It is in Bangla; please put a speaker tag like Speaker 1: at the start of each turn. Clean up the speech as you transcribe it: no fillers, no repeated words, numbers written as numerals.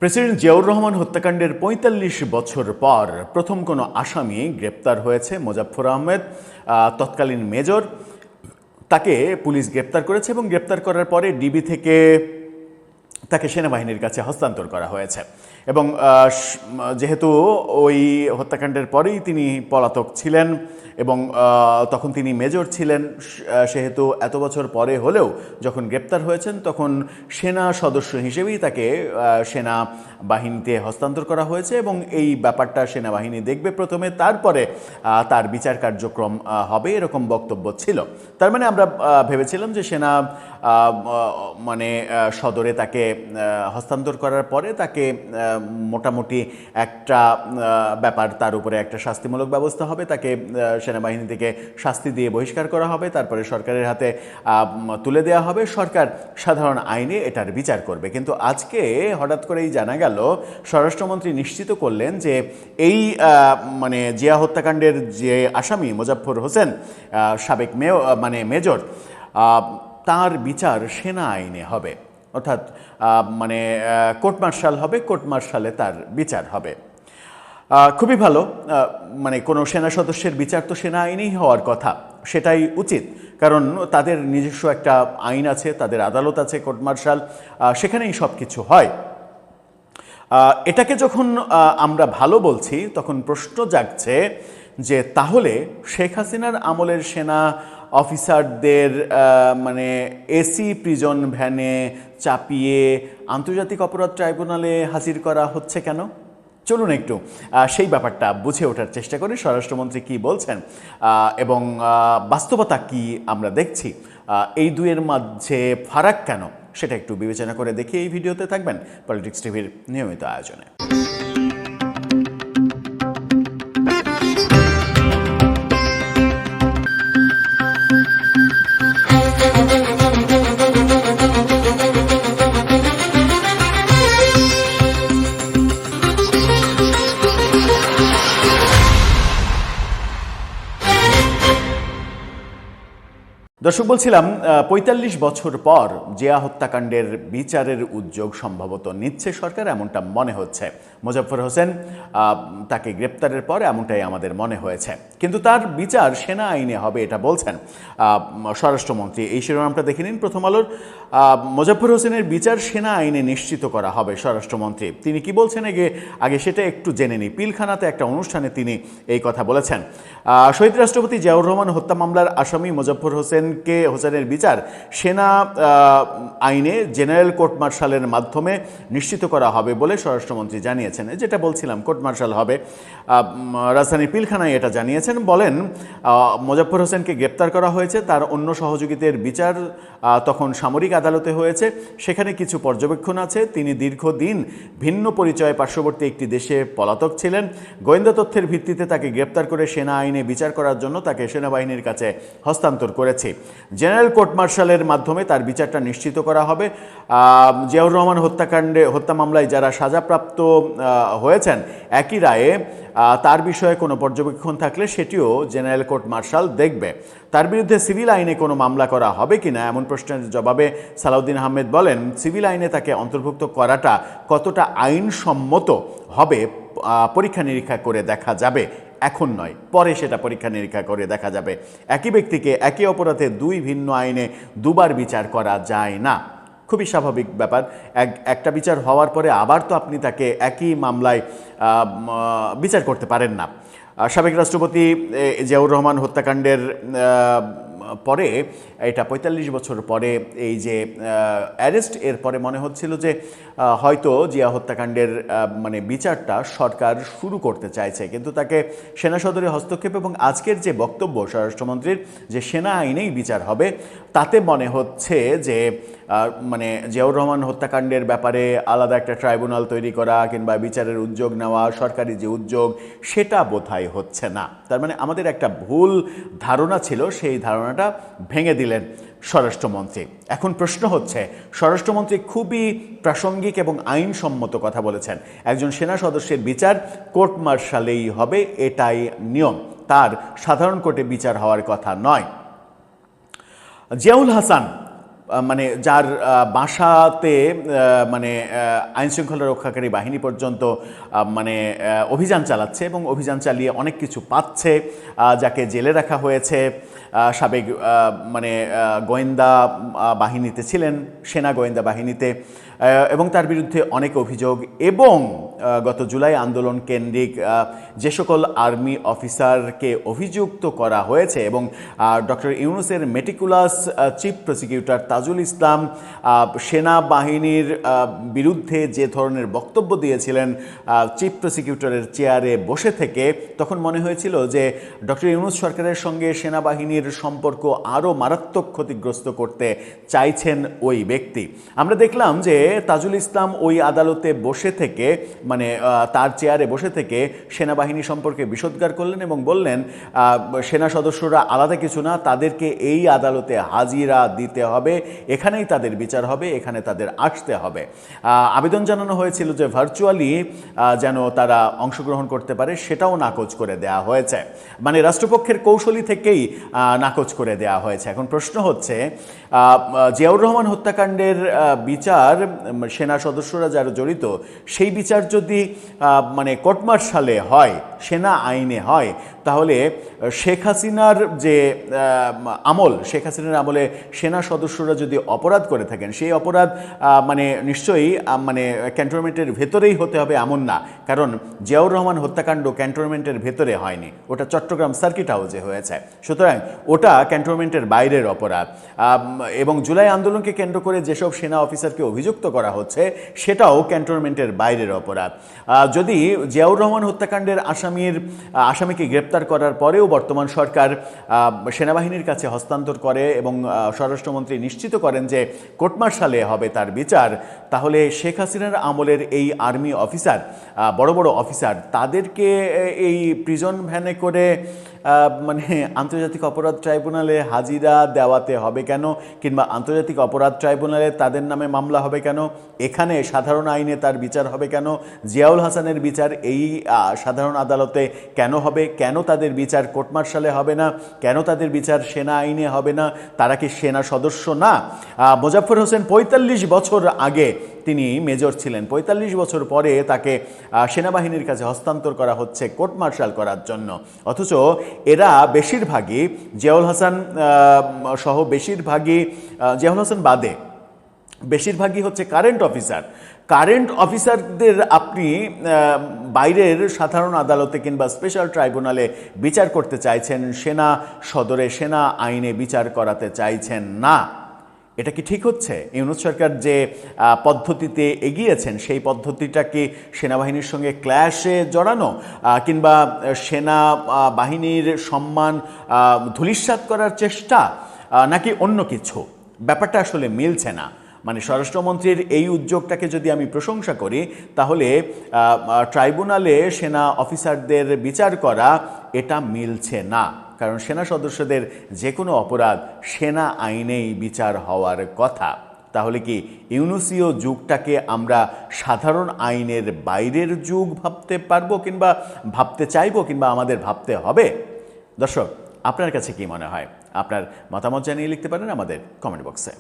Speaker 1: প্রেসিডেন্ট জিয়াউর রহমান হত্যাকাণ্ডের ৪৫ বছর পর প্রথম কোনো আসামি গ্রেপ্তার হয়েছে মোজাফফর আহমেদ, তৎকালীন মেজর। তাকে পুলিশ গ্রেপ্তার করেছে এবং গ্রেপ্তার করার পরে ডিবি থেকে তাকে সেনাবাহিনীর কাছে হস্তান্তর করা হয়েছে। এবং যেহেতু ওই হত্যাকাণ্ডের পরেই তিনি পলাতক ছিলেন এবং তখন তিনি মেজর ছিলেন, সেহেতু এত বছর পরে হলেও যখন গ্রেপ্তার হয়েছেন তখন সেনা সদস্য হিসেবেই তাকে সেনাবাহিনীতে হস্তান্তর করা হয়েছে এবং এই ব্যাপারটা সেনাবাহিনী দেখবে প্রথমে, তারপরে তার বিচার কার্যক্রম হবে, এরকম বক্তব্য ছিল। তার মানে আমরা ভেবেছিলাম যে সেনা সদরে তাকে হস্তান্তর করার পরে তাকে মোটামুটি একটা ব্যাপার, তার উপরে একটা শাস্তিমূলক ব্যবস্থা হবে, তাকে সেনাবাহিনী থেকে শাস্তি দিয়ে বহিষ্কার করা হবে, তারপরে সরকারের হাতে তুলে দেওয়া হবে, সরকার সাধারণ আইনে এটার বিচার করবে। কিন্তু আজকে হঠাৎ করেই জানা গেল, স্বরাষ্ট্রমন্ত্রী নিশ্চিত করলেন যে এই জিয়া হত্যাকাণ্ডের যে আসামি মোজাফফর হোসেন, সাবেক মেজর, তার বিচার সেনা আইনে হবে, অর্থাৎ কোর্ট মার্শাল হবে, কোর্ট মার্শালে তার বিচার হবে। খুবই ভালো। কোনো সেনা সদস্যের বিচার তো সেনা আইনেই হওয়ার কথা, সেটাই উচিত, কারণ তাদের নিজস্ব একটা আইন আছে, তাদের আদালত আছে, কোর্ট মার্শাল, সেখানেই সব কিছু হয়। এটাকে যখন আমরা ভালো বলছি তখন প্রশ্ন জাগছে যে তাহলে শেখ হাসিনার আমলের সেনা অফিসারদের এসি প্রিজন ভ্যানে চাপিয়ে আন্তর্জাতিক অপরাধ ট্রাইব্যুনালে হাজির করা হচ্ছে কেন? চলুন একটু সেই ব্যাপারটা বুঝে ওঠার চেষ্টা করি, স্বরাষ্ট্রমন্ত্রী কি বলছেন এবং বাস্তবতা কি আমরা দেখছি, এই দুয়ের মাঝে ফারাক কেন, সেটা একটু বিবেচনা করে দেখি। এই ভিডিওতে থাকবেন পলিটিক্স টিভির নিয়মিত আয়োজনে। দর্শক, বলছিলাম ৪৫ বছর পর জিয়া হত্যাকাণ্ডের বিচারের উদ্যোগ সম্ভবত নিচ্ছে সরকার, এমনটা মনে হচ্ছে। মোজাফফর হোসেন, তাকে গ্রেপ্তারের পর এমনটাই আমাদের মনে হয়েছে, কিন্তু তার বিচার সেনা আইনে হবে এটা বলছেন স্বরাষ্ট্রমন্ত্রী। এই শিরোনামটা দেখে নিন প্রথম আলোর। মোজাফফর হোসেনের বিচার সেনা আইনে নিশ্চিত করা হবে, স্বরাষ্ট্রমন্ত্রী তিনি কি বলছেন আগে সেটা একটু জেনে নিই। পিলখানাতে একটা অনুষ্ঠানে তিনি এই কথা বলেছেন। শহীদ রাষ্ট্রপতি জিয়াউর রহমান হত্যা মামলার আসামি মোজাফফর হোসেনের বিচার সেনা আইনে জেনারেল কোর্ট মার্শালের মাধ্যমে নিশ্চিত করা হবে বলে স্বরাষ্ট্রমন্ত্রী জানিয়েছেন। যেটা বলছিলাম, কোর্ট মার্শাল হবে, রাজধানীর পিলখানায় এটা জানিয়েছেন। বলেন, মোজাফফর হোসেনকে গ্রেপ্তার করা হয়েছে, তার অন্য সহযোগীদের বিচার তখন সামরিক আদালতে হয়েছে, সেখানে কিছু পর্যবেক্ষণ আছে। তিনি দীর্ঘদিন ভিন্ন পরিচয়ে পার্শ্ববর্তী একটি দেশে পলাতক ছিলেন। গোয়েন্দা তথ্যের ভিত্তিতে তাকে গ্রেপ্তার করে সেনা আইনে বিচার করার জন্য তাকে সেনাবাহিনীর কাছে হস্তান্তর করেছে। জেনারেল কোর্ট মার্শালের মাধ্যমে তার বিচারটা নিশ্চিত করা হবে। জিয়াউর রহমান হত্যা মামলায় যারা সাজাপ্রাপ্ত হয়েছেন, একই রায়ে তার বিষয়ে কোনো পর্যবেক্ষণ থাকলে সেটিও জেনারেল কোর্ট মার্শাল দেখবে। তার বিরুদ্ধে সিভিল আইনে কোনো মামলা করা হবে কিনা এমন প্রশ্নের জবাবে সালাউদ্দিন আহমেদ বলেন, সিভিল আইনে তাকে অন্তর্ভুক্ত করাটা কতটা আইনসম্মত হবে পরীক্ষা নিরীক্ষা করে দেখা যাবে, এখন নয়, পরে সেটা পরীক্ষা নিরীক্ষা করে দেখা যাবে। একই ব্যক্তিকে একই অপরাধে দুই ভিন্ন আইনে দুবার বিচার করা যায় না, খুবই স্বাভাবিক ব্যাপার। একটা বিচার হওয়ার পরে আবার তো আপনি তাকে একই মামলায় বিচার করতে পারেন না। সাবেক রাষ্ট্রপতি জিয়াউর রহমান হত্যাকাণ্ডের পরে, এটা ৪৫ বছর পরে এই যে অ্যারেস্ট, এর পরে মনে হচ্ছিল যে হয়তো জিয়া হত্যাকাণ্ডের বিচারটা সরকার শুরু করতে চাইছে, কিন্তু তাকে সেনা সদরে হস্তক্ষেপ এবং আজকের যে বক্তব্য স্বরাষ্ট্রমন্ত্রীর যে সেনা আইনেই বিচার হবে, তাতে মনে হচ্ছে যে জিয়াউর রহমান হত্যাকাণ্ডের ব্যাপারে আলাদা একটা ট্রাইব্যুনাল তৈরি করা কিংবা বিচারের উদ্যোগ নেওয়া, সরকারি যে উদ্যোগ, সেটা বোধহয় হচ্ছে না। তার মানে আমাদের একটা ভুল ধারণা ছিল, সেই ধারণাটা ভেঙে দিলেন স্বরাষ্ট্রমন্ত্রী। এখন প্রশ্ন হচ্ছে, স্বরাষ্ট্রমন্ত্রী খুবই প্রাসঙ্গিক এবং আইনসম্মত কথা বলেছেন। একজন সেনা সদস্যের বিচার কোর্ট মার্শালেই হবে, এটাই নিয়ম, তার সাধারণ কোর্টে বিচার হওয়ার কথা নয়। জিয়াউল হাসান মানে যার বাসাতে মানে আইনশৃঙ্খলা রক্ষাকারী বাহিনী পর্যন্ত মানে অভিযান চালাচ্ছে এবং অভিযান চালিয়ে অনেক কিছু পাচ্ছে, যাকে জেলে রাখা হয়েছে, সাবেক মানে গোয়েন্দা বাহিনীতে ছিলেন, সেনা গোয়েন্দা বাহিনীতে, এবং তার বিরুদ্ধে অনেক অভিযোগ, এবং গত জুলাই আন্দোলন কেন্দ্রিক যে সকল আর্মি অফিসারকে অভিযুক্ত করা হয়েছে এবং ডক্টর ইউনূসের meticulous chief prosecutor Tajul Islam সেনাবাহিনীর বিরুদ্ধে যে ধরনের বক্তব্য দিয়েছিলেন চিফ প্রসিকিউটরের চেয়ারে বসে থেকে, তখন মনে হয়েছিল যে ডক্টর ইউনূস সরকারের সঙ্গে সেনাবাহিনীর সম্পর্ক আরও মারাত্মক ক্ষতিগ্রস্ত করতে চাইছেন ওই ব্যক্তি। আমরা দেখলাম যে তাজুল ইসলাম ওই আদালতে বসে থেকে, মানে তার চেয়ারে বসে থেকে সেনাবাহিনী সম্পর্কে বিষোদ্গার করলেন এবং বললেন সেনা সদস্যরা আলাদা কিছু না, তাদেরকে এই আদালতে হাজিরা দিতে হবে, এখানেই তাদের বিচার হবে, এখানে তাদের আসতে হবে। আবেদন জানানো হয়েছিল যে ভার্চুয়ালি যেন তারা অংশগ্রহণ করতে পারে, সেটাও নাকচ করে দেওয়া হয়েছে। মানে রাষ্ট্রপক্ষের কৌশলী থেকেই নাকচ করে দেওয়া হয়েছে। এখন প্রশ্ন হচ্ছে, জিয়াউর রহমান হত্যাকাণ্ডের বিচার, সেনা সদস্যরা যারা জড়িত, সেই বিচার যদি মানে কোর্ট মার্শালে হয়, সেনা আইনে হয়, তাহলে শেখ হাসিনার যে আমল, শেখ হাসিনার আমলে সেনা সদস্যরা যদি অপরাধ করে থাকেন, সেই অপরাধ মানে নিশ্চয়ই মানে ক্যান্টনমেন্টের ভেতরেই হতে হবে এমন না, কারণ জিয়াউর রহমান হত্যাকাণ্ড ক্যান্টনমেন্টের ভেতরে হয়নি, ওটা চট্টগ্রাম সার্কিট হাউসে হয়েছে। সুতরাং ওটা ক্যান্টনমেন্টের বাইরের অপরাধ। এবং জুলাই আন্দোলনকে কেন্দ্র করে যেসব সেনা অফিসারকে অভিযুক্ত করা হচ্ছে, সেটাও ক্যান্টনমেন্টের বাইরের অপরাধ। যদি জিয়াউর রহমান হত্যাকাণ্ডের আসামিকে গ্রেপ্তার করার পরেও বর্তমান সরকার সেনাবাহিনীর কাছে হস্তান্তর করে এবং স্বরাষ্ট্রমন্ত্রী নিশ্চিত করেন যে কোর্ট মার্শালে হবে তার বিচার, তাহলে শেখ হাসিনার আমলের এই আর্মি অফিসার, বড় বড় অফিসার, তাদেরকে এই প্রিজন ভ্যানে করে মানে আন্তর্জাতিক অপরাধ ট্রাইব্যুনালে হাজিরা দেওয়াতে হবে কেন, কিংবা আন্তর্জাতিক অপরাধ ট্রাইব্যুনালে তাদের নামে মামলা হবে কেন, এখানে সাধারণ আইনে তার বিচার হবে কেন, জিয়াউল হাসানের বিচার এই সাধারণ আদালতে কেন হবে, কেন তাদের বিচার কোর্ট মার্শালে হবে না, কেন তাদের বিচার সেনা আইনে হবে না, তারা কি সেনা সদস্য না? মোজাফফর হোসেন ৪৫ বছর আগে তিনি মেজর ছিলেন, ৪৫ বছর পরে তাকে সেনাবাহিনীর কাছে হস্তান্তর করা হচ্ছে কোর্ট মার্শাল করার জন্য। অথচ এরা বেশিরভাগই জিয়াউল হাসান সহ বেশিরভাগই, জিয়াউল হাসান বাদে বেশিরভাগই হচ্ছে কারেন্ট অফিসার। কারেন্ট অফিসারদের আপনি বাইরের সাধারণ আদালতে কিংবা স্পেশাল ট্রাইব্যুনালে বিচার করতে চাইছেন, সেনা সদরে সেনা আইনে বিচার করাতে চাইছেন না। এটা কি ঠিক হচ্ছে? ইউনূস সরকার যে পদ্ধতিতে এগিয়েছেন, সেই পদ্ধতিটা কি সেনাবাহিনীর সঙ্গে ক্ল্যাশে জড়ানো, কিংবা সেনা বাহিনীর সম্মান ধূলিসাৎ করার চেষ্টা, নাকি অন্য কিছু? ব্যাপারটা আসলে মিলছে না। মানে স্বরাষ্ট্রমন্ত্রীর এই উদ্যোগটাকে যদি আমি প্রশংসা করি, তাহলে ট্রাইব্যুনালে সেনা অফিসারদের বিচার করা, এটা মিলছে না। কারণ সেনা সদস্যদের যে কোনো অপরাধ সেনা আইনেই বিচার হওয়ার কথা। তাহলে কি ইউনূসীয় যুগটাকে আমরা সাধারণ আইনের বাইরের যুগ ভাবতে পারবো, কিংবা ভাবতে চাইবো, কিংবা আমাদের ভাবতে হবে? দর্শক, আপনার কাছে কি মনে হয়? আপনার মতামত জানিয়ে লিখতে পারেন আমাদের কমেন্ট বক্সে।